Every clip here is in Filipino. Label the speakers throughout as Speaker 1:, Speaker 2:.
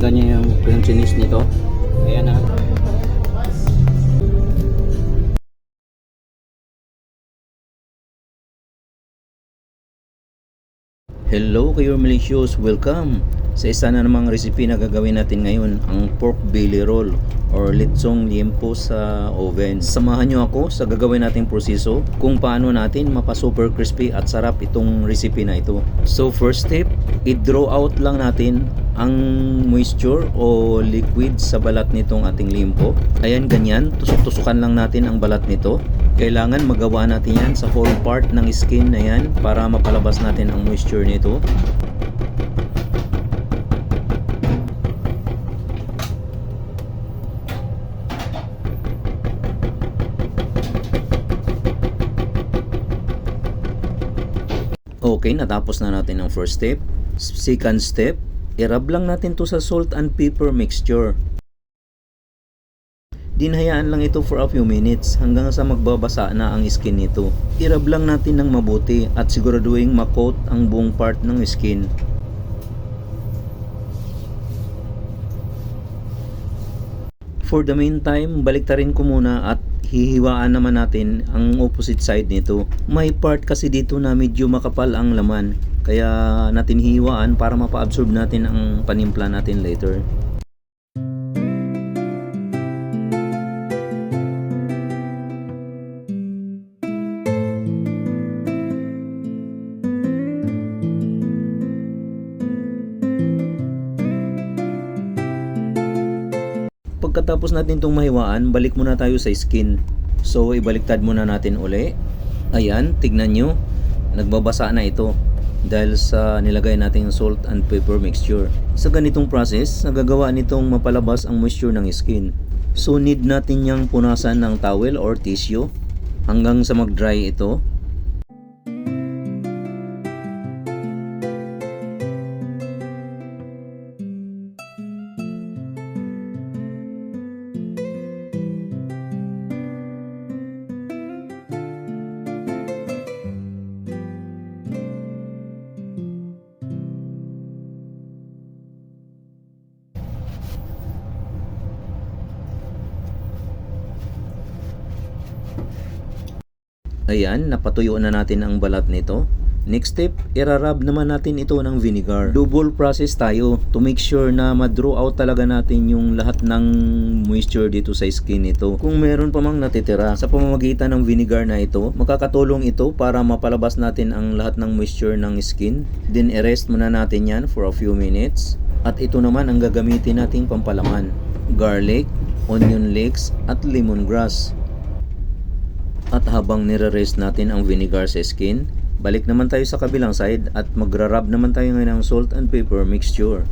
Speaker 1: Pakinggan niyo yung chinis nito. Ayan na. Hello kayo malicious, welcome sa isa na namang recipe na gagawin natin ngayon, ang pork belly roll or lechong liempo sa oven. Samahan nyo ako sa gagawin nating proseso kung paano natin mapa super crispy at sarap itong recipe na ito. So first step, i-draw out lang natin ang moisture o liquid sa balat nitong ating liempo. Ayan, ganyan, tusok-tusukan lang natin ang balat nito. Kailangan magawa natin yan sa whole part ng skin na yan para mapalabas natin ang moisture nito. Okay, natapos na natin ang first step. Second step, i-rub lang natin to sa salt and pepper mixture. Dinhayaan lang ito for a few minutes hanggang sa magbabasa na ang skin nito. I-rub lang natin ng mabuti at siguraduhin ma-coat ang buong part ng skin. For the meantime, baliktarin ko muna at hihiwaan naman natin ang opposite side nito. May part kasi dito na medyo makapal ang laman, kaya natin hihiwaan para mapa-absorb natin ang panimpla natin later. Pagkatapos natin itong mahiwaan, balik muna tayo sa skin. So ibaliktad muna natin uli. Ayan, tignan nyo, nagbabasa na ito dahil sa nilagay nating salt and pepper mixture. Sa ganitong process, nagagawa nitong mapalabas ang moisture ng skin. So need natin niyang punasan ng towel or tissue hanggang sa mag-dry ito. Ayan, napatuyo na natin ang balat nito. Next step, irarab naman natin ito ng vinegar. Double process tayo to make sure na ma-draw out talaga natin yung lahat ng moisture dito sa skin nito. Kung meron pa mang natitira sa pamamagitan ng vinegar na ito, makakatulong ito para mapalabas natin ang lahat ng moisture ng skin. Then i-rest muna natin yan for a few minutes. At ito naman ang gagamitin nating pampalaman. Garlic, onion leeks, at lemongrass. At habang nire-rest natin ang vinegar sa skin, balik naman tayo sa kabilang side at magra-rub naman tayo ngayon ng salt and pepper mixture.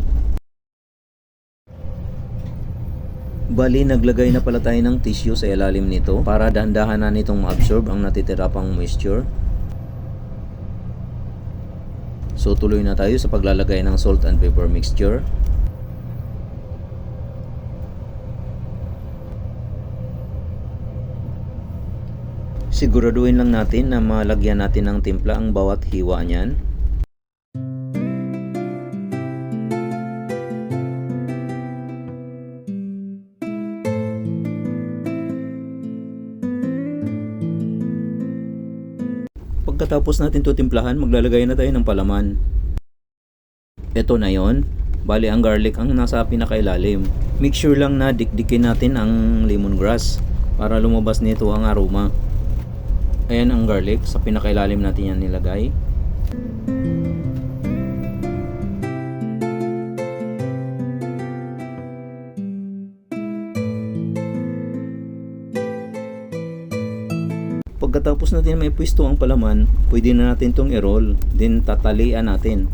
Speaker 1: Bali, naglagay na pala tayo ng tissue sa ilalim nito para dahan-dahan na nitong ma-absorb ang natitira pang moisture. So tuloy na tayo sa paglalagay ng salt and pepper mixture. Siguraduhin lang natin na malagyan natin ng timpla ang bawat hiwa niyan. Pagkatapos natin ito timplahan, maglalagay na tayo ng palaman. Ito na yon. Bali, ang garlic ang nasa pinakailalim. Make sure lang na dikdikin natin ang lemongrass para lumabas nito ang aroma. Ayan ang garlic, sa pinakailalim natin yan nilagay. Pagkatapos natin may pwesto ang palaman, pwede na natin itong i-roll, then tatalian natin.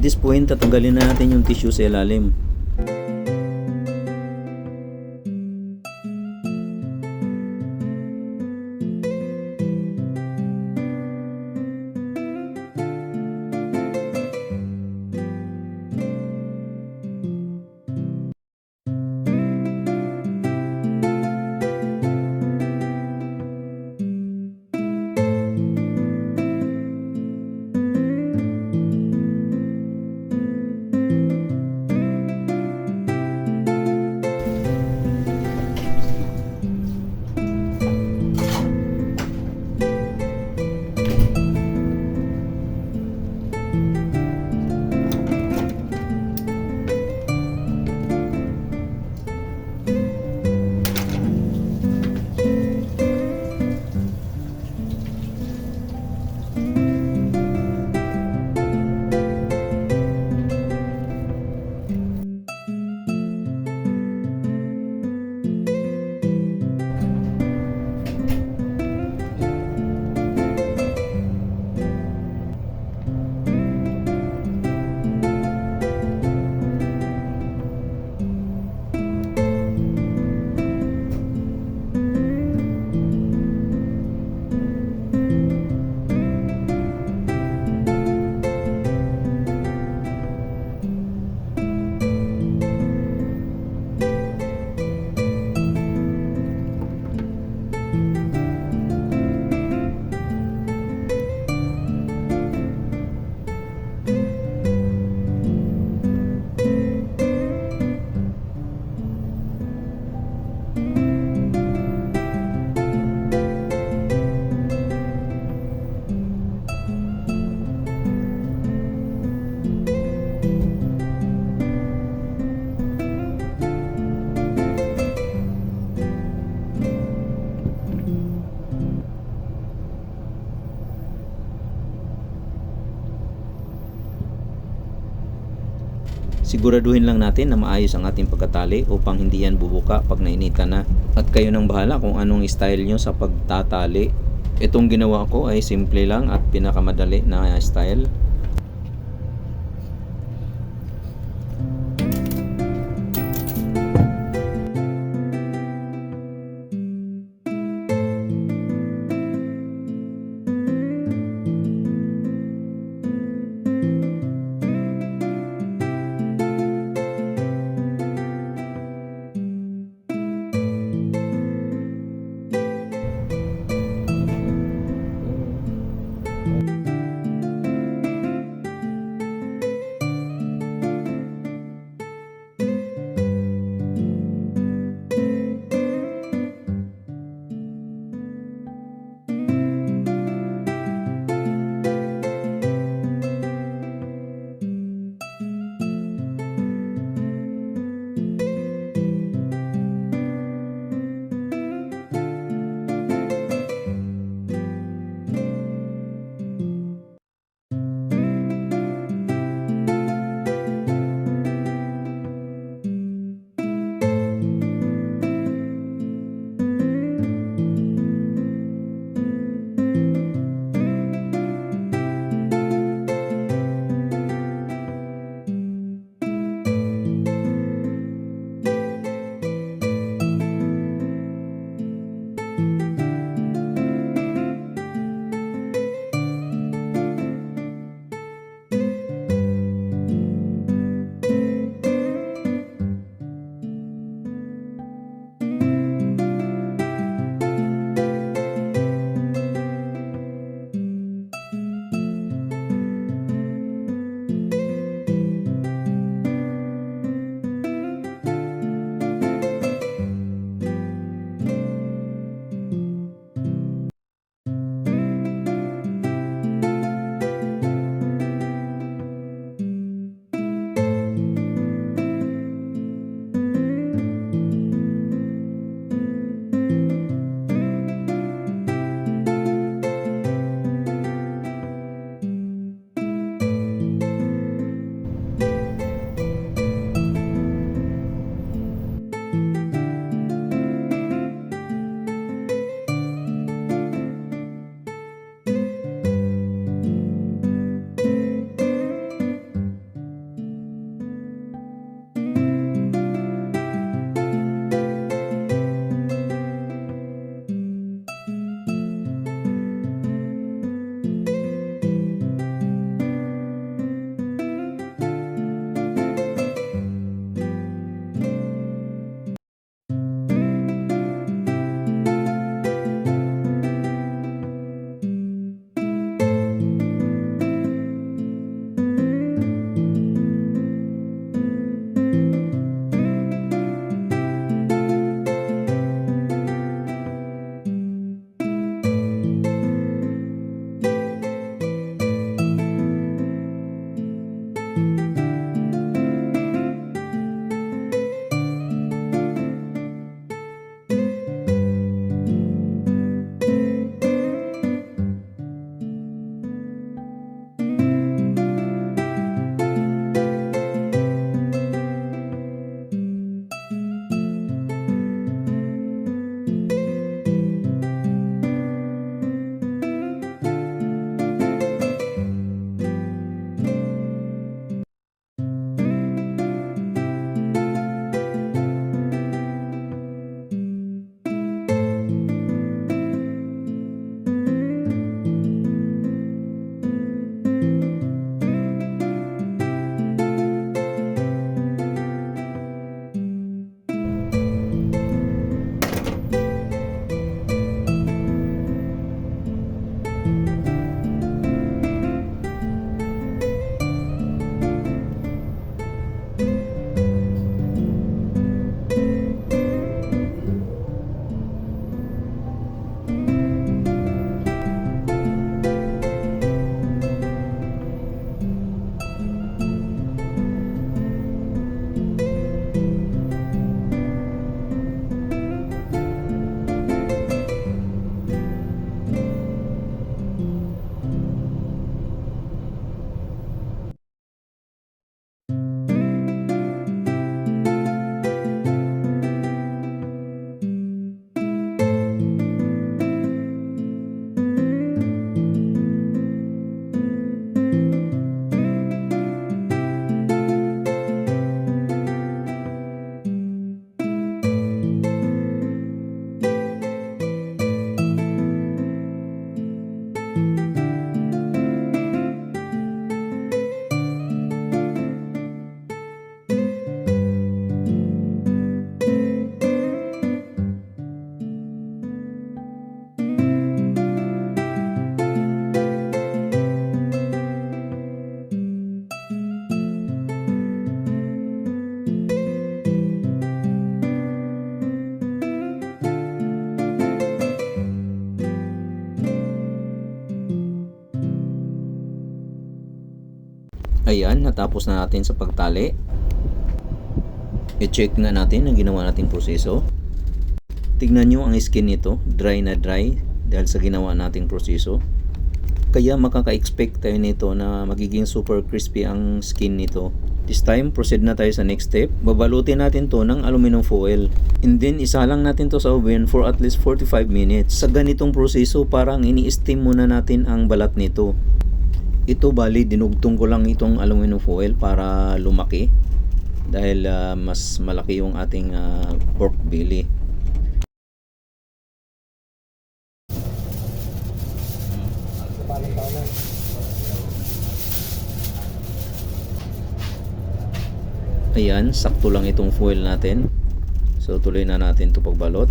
Speaker 1: At this point, tatanggalin na natin yung tissue sa ilalim. Siguraduhin lang natin na maayos ang ating pagkatali upang hindi yan bubuka pag nainitan na. At kayo nang bahala kung anong style nyo sa pagtatali. Itong ginawa ko ay simple lang at pinakamadali na style. Ayan, natapos na natin sa pagtali. I-check nga natin ang ginawa nating proseso. Tignan nyo ang skin nito, dry na dry dahil sa ginawa nating proseso. Kaya makaka-expect tayo nito na magiging super crispy ang skin nito. This time, proceed na tayo sa next step. Babalutin natin to ng aluminum foil. And then, isalang natin to sa oven for at least 45 minutes. Sa ganitong proseso, parang ini-steam muna natin ang balat nito. Ito bali, dinugtong ko lang itong aluminum foil para lumaki. Dahil mas malaki yung ating pork belly. Ayan, sakto lang itong foil natin. So tuloy na natin ito pagbalot.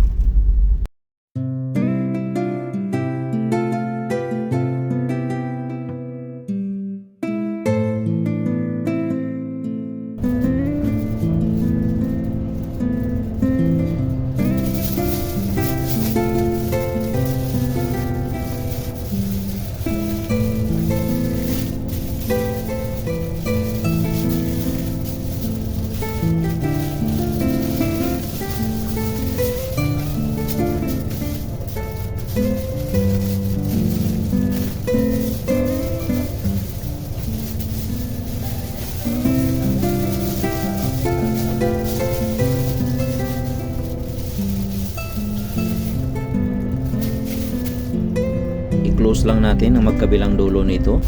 Speaker 1: I-close lang natin ang magkabilang dulo nito.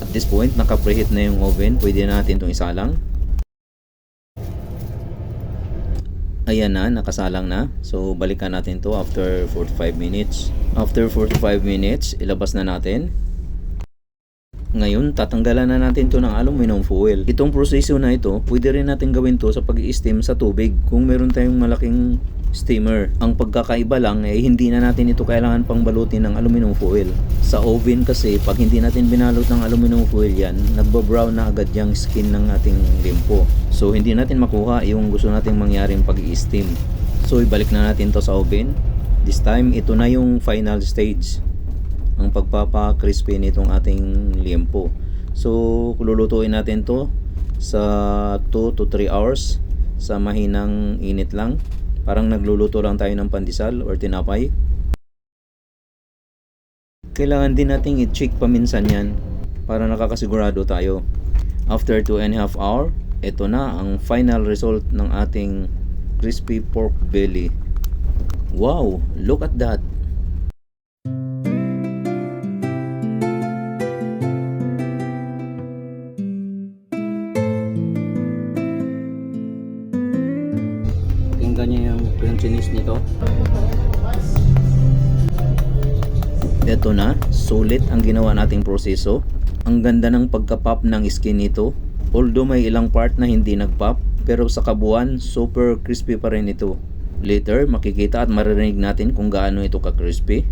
Speaker 1: At this point, naka-preheat na yung oven. Pwede natin itong isalang. Ayan na, nakasalang na. So, balikan natin to after 45 minutes. After 45 minutes, ilabas na natin. Ngayon, tatanggalan na natin to ng aluminum foil. Itong proseso na ito, pwede rin natin gawin to sa pag-i-steam sa tubig kung meron tayong malaking steamer. Ang pagkakaiba lang ay hindi na natin ito kailangan pang balutin ng aluminum foil. Sa oven kasi, pag hindi natin binalot ng aluminum foil yan, nagbo-brown na agad yung skin ng ating limpo. So, hindi natin makuha yung gusto nating mangyaring pag-i-steam. So, ibalik na natin to sa oven. This time, ito na yung final stage. Ang pagpapa-crispy nitong ating liempo. So, lulutuin natin to sa 2 to 3 hours sa mahinang init lang. Parang nagluluto lang tayo ng pandesal or tinapay. Kailangan din nating i-check paminsan yan para nakakasigurado tayo. After 2.5 hours, ito na ang final result ng ating crispy pork belly. Wow! Look at that! Pakinggan niyo yung crunchiness nito. Ito na, sulit ang ginawa nating proseso. Ang ganda ng pagka-pop ng skin nito. Although may ilang part na hindi nag-pop, pero sa kabuuan, super crispy pa rin ito. Later, makikita at maririnig natin kung gaano ito ka-crispy.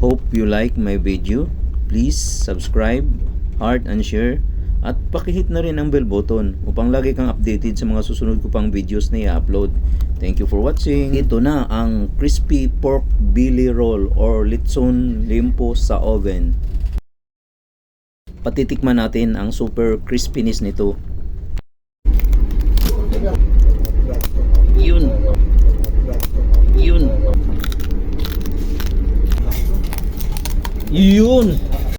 Speaker 1: Hope you like my video. Please subscribe, heart and share. At pakihit na rin ang bell button upang lagi kang updated sa mga susunod ko pang videos na i-upload. Thank you for watching. Ito na ang crispy pork belly roll or litson limpo sa oven. Patitikman natin ang super crispiness nito. Yun. Yun. Yun.